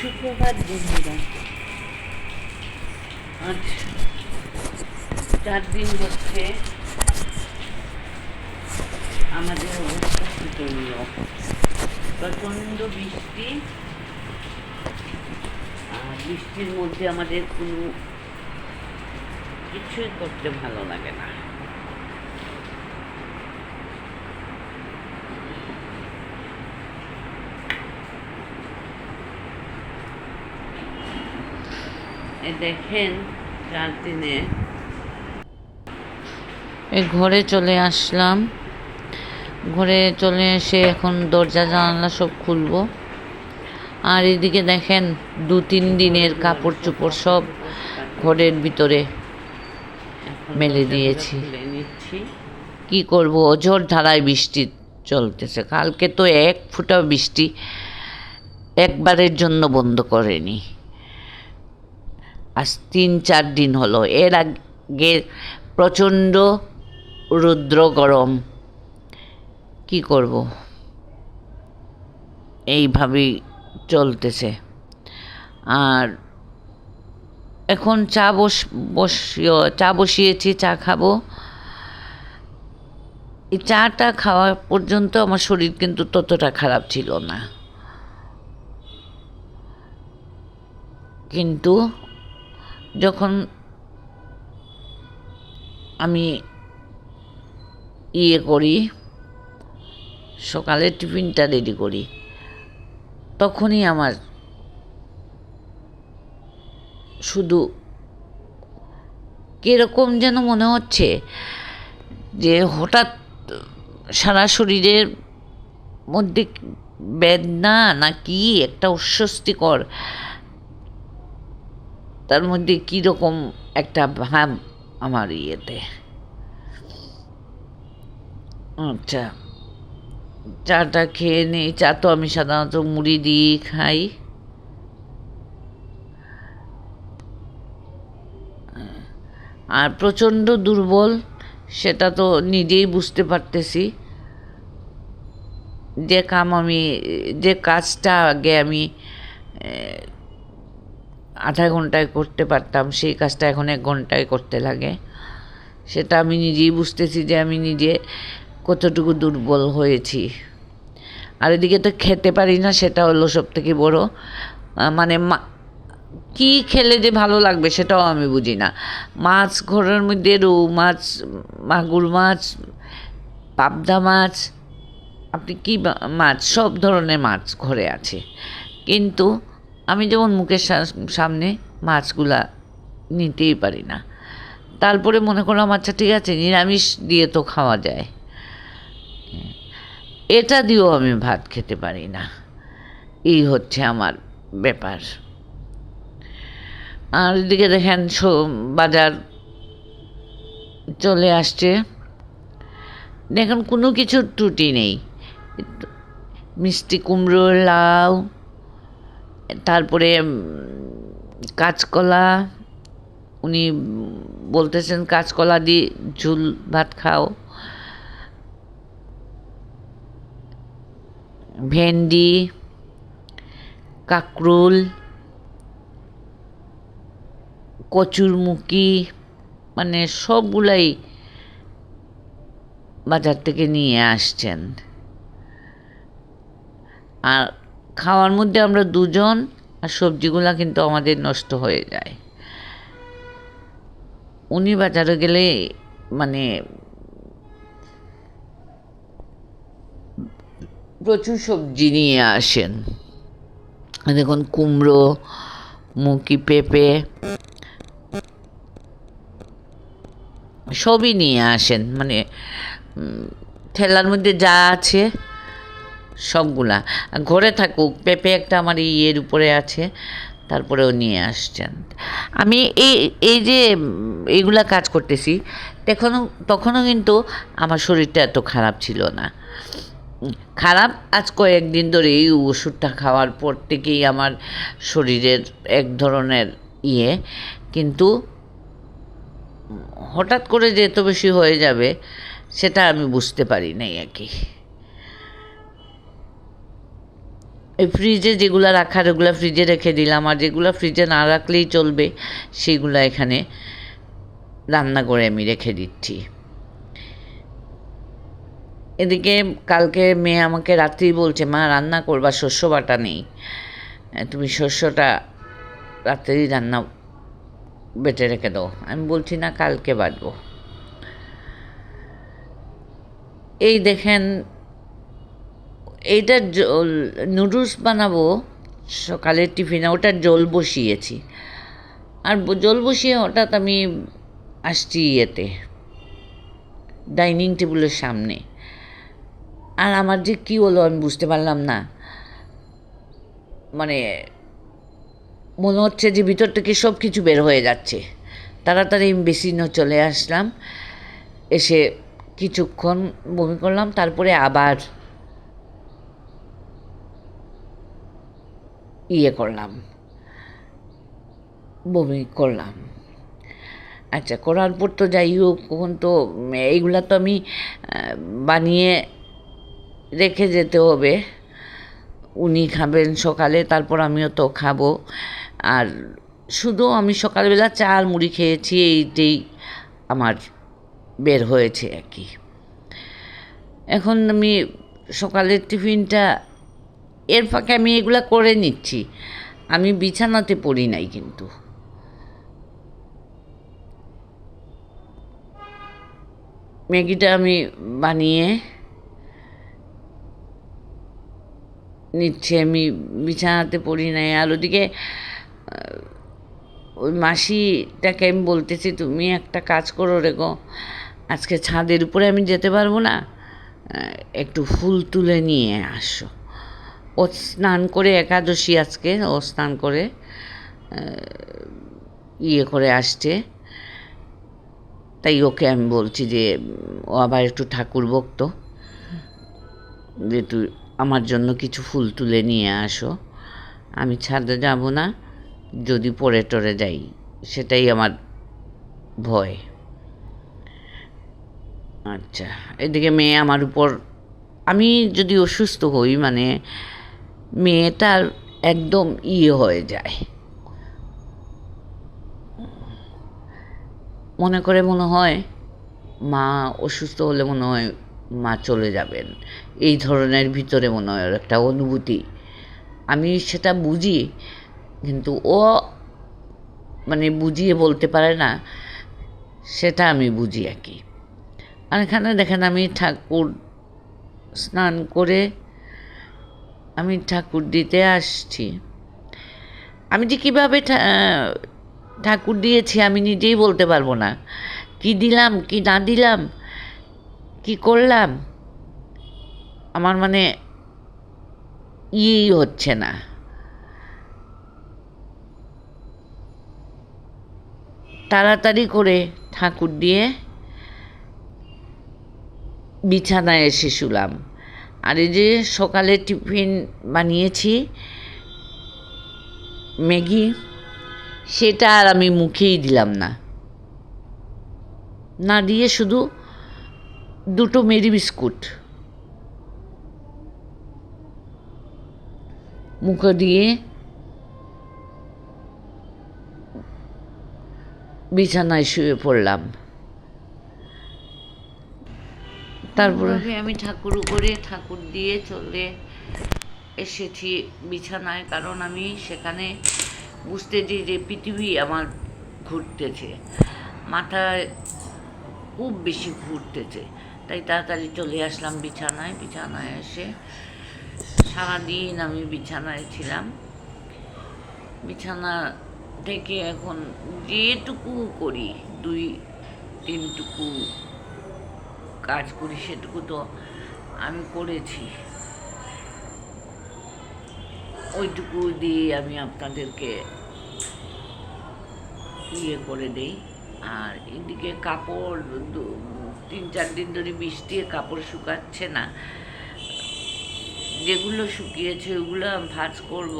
সুপ্রভাত বন্ধুরা। আজ 4 দিন হচ্ছে আমাদের অবস্থা শোচনীয়। প্রচণ্ড বৃষ্টি, আর বৃষ্টির মধ্যে আমাদের কোনো কিছুই করতে ভালো লাগে না। দেখেন 4 দিনে ঘরে চলে আসলাম। ঘরে চলে এসে এখন দরজা জানালা সব খুলবো। আর এদিকে দেখেন 2-3 দিনের কাপড় চোপড় সব ঘরের ভিতরে মেলে দিয়েছি। কি করব, অঝোর ধারায় বৃষ্টি চলতেছে। কালকে তো 1 ফোঁটা বৃষ্টি একবারের জন্য বন্ধ করেনি। আজ 3-4 দিন হলো। এর আগে প্রচণ্ড রৌদ্র গরম। কি করব, এইভাবেই চলতেছে। আর এখন চা বসিয়েছি, চা খাবো। এই চাটা খাওয়া পর্যন্ত আমার শরীর কিন্তু ততটা খারাপ ছিল না, কিন্তু যখন আমি করি, সকালে টিফিনটা রেডি করি, তখনই আমার শুধু কীরকম যেন মনে হচ্ছে যে হঠাৎ সারা শরীরের মধ্যে বেদনা না কি একটা অস্বস্তিকর, তার মধ্যে কীরকম একটা ভাব আমার আচ্ছা, চাটা খেয়ে নিই। চা তো আমি সাধারণত মুড়ি দিয়ে খাই। আর প্রচণ্ড দুর্বল, সেটা তো নিজেই বুঝতে পারতেছি। যে কাজটা আগে আমি আধা ঘন্টায় করতে পারতাম, সেই কাজটা এখন 1 ঘন্টায় করতে লাগে। সেটা আমি নিজেই বুঝতেছি যে আমি নিজে কতটুকু দুর্বল হয়েছি। আর এদিকে তো খেতে পারি না, সেটা হলো সবথেকে বড়। মানে কি খেলে যে ভালো লাগবে সেটাও আমি বুঝি না। মাছ, ঘরের মধ্যে রৌ মাছ, মাগুর মাছ, পাবদা মাছ, আপনি কি মাছ, সব ধরনের মাছ ঘরে আছে, কিন্তু আমি যেমন মুখের সামনে মাছগুলা নিতেই পারি না। তারপরে মনে করলাম আচ্ছা ঠিক আছে, নিরামিষ দিয়ে তো খাওয়া যায়, এটা দিয়েও আমি ভাত খেতে পারি না। এই হচ্ছে আমার ব্যাপার। আর এদিকে দেখেন বাজার চলে আসছে, দেখেন কোনো কিছুর ত্রুটি নেই। মিষ্টি কুমড়ো, লাউ, তারপরে কাঁচকলা। উনি বলতেছেন কাঁচকলা দিয়ে ঝুল ভাত খাও। ভেন্ডি, কাঁকরোল, কচুরমুখী, মানে সবগুলাই বাজার থেকে নিয়ে আসছেন। আর খাওয়ার মধ্যে আমরা 2 জন, আর সবজিগুলা কিন্তু আমাদের নষ্ট হয়ে যায়। উনি বাজারে গেলে মানে প্রচুর সবজি নিয়ে আসেন। দেখুন কুমড়ো, মুখি, পেঁপে সবই নিয়ে আসেন, মানে ঠেলার মধ্যে যা আছে সবগুলা। ঘরে থাকুক, পেঁপে একটা আমার উপরে আছে, তারপরেও নিয়ে আসছেন। আমি এই যে এইগুলা কাজ করতেছি, তখনও কিন্তু আমার শরীরটা এত খারাপ ছিল না। খারাপ আজ কয়েকদিন ধরে এই ওষুধটা খাওয়ার পর থেকেই আমার শরীরের এক ধরনের কিন্তু হঠাৎ করে যে এত বেশি হয়ে যাবে সেটা আমি বুঝতে পারি নাই আর কি। এই ফ্রিজে যেগুলো রাখার ওগুলো ফ্রিজে রেখে দিলাম, আর যেগুলো ফ্রিজে না রাখলেই চলবে সেগুলো এখানে রান্না করে আমি রেখে দিচ্ছি। এদিকে কালকে মেয়ে আমাকে রাত্রেই বলছে, মা রান্না করবা, শস্য বাটা নেই, তুমি শস্যটা রাত্রেই রান্না বেটে রেখে দাও। আমি বলছি না, কালকে বাটবো। এই দেখেন, এইটা নুডলস বানাবো সকালের টিফিনে, ওটার জল বসিয়েছি। আর জল বসিয়ে হঠাৎ আমি আসছি ডাইনিং টেবিলের সামনে। আর আমার যে কী হলো আমি বুঝতে পারলাম না, মানে মনে হচ্ছে যে ভিতর থেকে সব কিছু বের হয়ে যাচ্ছে। তাড়াতাড়ি বেসিনে চলে আসলাম, এসে কিছুক্ষণ বমি করলাম, তারপরে আবার করলাম, বমি করলাম। আচ্ছা, করার পর তো যাই হোক, কখন তো এইগুলা তো আমি বানিয়ে রেখে যেতে হবে। উনি খাবেন সকালে, তারপর আমিও তো খাবো। আর শুধু আমি সকালবেলা চা আর মুড়ি খেয়েছি, এইটাই আমার বের হয়েছে আর কি। এখন আমি সকালের টিফিনটা, এর ফাঁকে আমি এগুলা করে নিচ্ছি। আমি বিছানাতে পড়ি নাই কিন্তু। ম্যাগিটা আমি বানিয়ে নিচ্ছি, আমি বিছানাতে পড়ি নাই। আর ওদিকে ওই মাসিটাকে আমি বলতেছি, তুমি একটা কাজ করো রে গো, আজকে ছাদের উপরে আমি যেতে পারবো না, একটু ফুল তুলে নিয়ে আসো। ও স্নান করে, একাদশী আজকে, ও স্নান করে করে আসছে। তাই ওকে আমি বলছি যে ও আবার একটু ঠাকুর ভক্ত, যে তুই আমার জন্য কিছু ফুল তুলে নিয়ে আসো। আমি ছাদে যাব না, যদি পড়ে টরে যাই, সেটাই আমার ভয়। আচ্ছা, এদিকে মেয়ে আমার উপর, আমি যদি অসুস্থ হই, মানে মেয়েটার একদম হয়ে যায়, মনে হয় মা অসুস্থ হলে মনে হয় মা চলে যাবেন, এই ধরনের ভিতরে মনে হয় একটা অনুভূতি। আমি সেটা বুঝি, কিন্তু ও মানে বুঝিয়ে বলতে পারে না, সেটা আমি বুঝি আর কি। আর এখানে দেখেন, আমি ঠাকুর স্নান করে আমি ঠাকুর দিতে আসছি। আমি যে কীভাবে ঠাকুর দিয়েছি আমি নিজেই বলতে পারবো না। কি দিলাম, কি না দিলাম, কি করলাম, আমার মানে হচ্ছে না। তাড়াতাড়ি করে ঠাকুর দিয়ে বিছানায় এসে শুলাম। আর এই যে সকালে টিফিন বানিয়েছি ম্যাগি, সেটা আর আমি মুখেই দিলাম না, না দিয়ে শুধু দুটো মেরি বিস্কুট মুখে দিয়ে বিছানায় শুয়ে পড়লাম। তারপরে আমি ঠাকুর দিয়ে চলে এসেছি বিছানায়, কারণ আমি সেখানে বুঝতেছি যে পৃথিবী আমার ঘুরতেছে, মাথায় খুব বেশি ঘুরতেছে। তাই তাড়াতাড়ি চলে আসলাম বিছানায় এসে সারাদিন আমি বিছানায় ছিলাম। বিছানা থেকে এখন যেটুকু করি, 2-3 টুকু কাজ করি, সেটুকু তো আমি করেছি, ওইটুকু দিয়ে আমি আপনাদেরকে করে দেই। আর এদিকে কাপড় 3-4 দিন ধরে বৃষ্টি, কাপড় শুকাচ্ছে না, যেগুলো শুকিয়েছে ওগুলো ভাঁজ করব,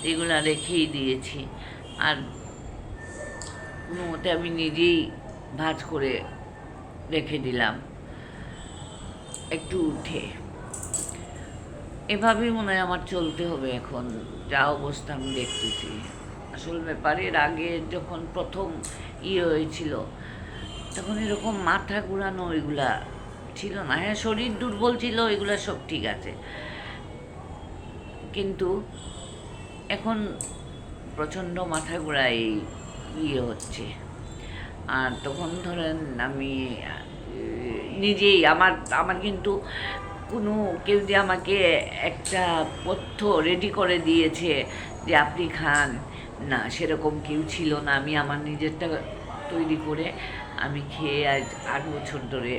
এগুলো রেখেই দিয়েছি। আর কোনো মতে আমি নিজেই ভাঁজ করে রেখে দিলাম। একটু উঠে এভাবেই মনে হয় আমার চলতে হবে এখন, যা অবস্থা আমি দেখতেছি। আসল ব্যাপার, এর আগে যখন প্রথম হয়েছিল তখন এরকম মাথা ঘুরানো ওইগুলা ছিল না। হ্যাঁ, শরীর দুর্বল ছিল, এগুলা সব ঠিক আছে, কিন্তু এখন প্রচণ্ড মাথা ঘোরায় হচ্ছে। আর তখন ধরেন আমি নিজেই আমার আমার কিন্তু কোনো কেউ যে আমাকে একটা পথ্য রেডি করে দিয়েছে যে আপনি খান, না, সেরকম কেউ ছিল না। আমি আমার নিজেরটা তৈরি করে আমি খেয়ে আজ 8 বছর ধরে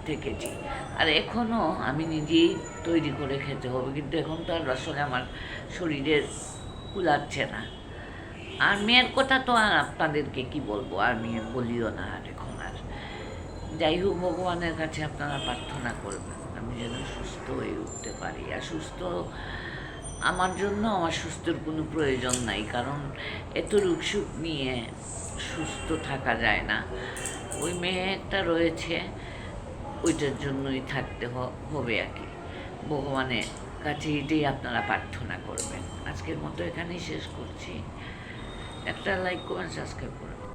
থেকেছি। আর এখনও আমি নিজেই তৈরি করে খেতে হবে, কিন্তু এখন তো আর আসলে আমার শরীরের কুলাচ্ছে না। আর মেয়ের কথা তো আর আপনাদেরকে কি বলবো, আর মেয়ে বলিও না আর এখন আর। যাই হোক, ভগবানের কাছে আপনারা প্রার্থনা করবেন আমি যেন সুস্থ হয়ে উঠতে পারি। আর সুস্থ আমার জন্য আমার সুস্থর কোনো প্রয়োজন নাই, কারণ এত রুখসুখ নিয়ে সুস্থ থাকা যায় না। ওই মেয়েটা রয়েছে, ওইটার জন্যই থাকতে হবে আর কি। ভগবানের কাছে এটাই আপনারা প্রার্থনা করবেন। আজকের মতো এখানেই শেষ করছি। একটা লাইক করবেন, সাবস্ক্রাইব করবেন।